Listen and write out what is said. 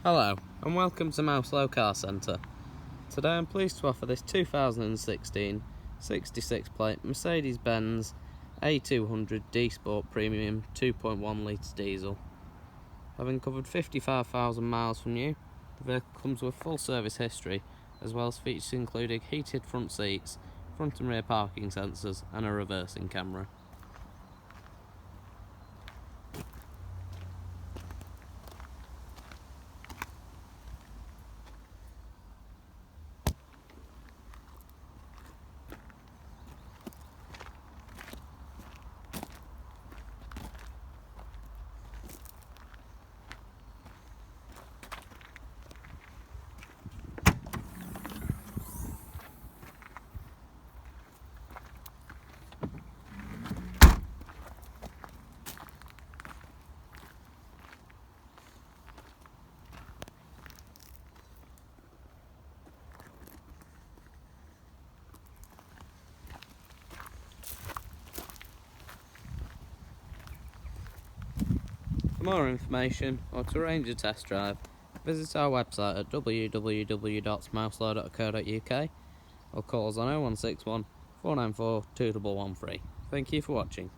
Hello and welcome to Mouselow Car Centre. Today I'm pleased to offer this 2016 66 plate Mercedes Benz A200d Sport Premium 2.1 litre diesel. Having covered 55,000 miles from new, the vehicle comes with full service history as well as features including heated front seats, front and rear parking sensors and a reversing camera. For more information or to arrange a test drive, visit our website at www.mouselow.co.uk or call us on 0161 494 2113. Thank you for watching.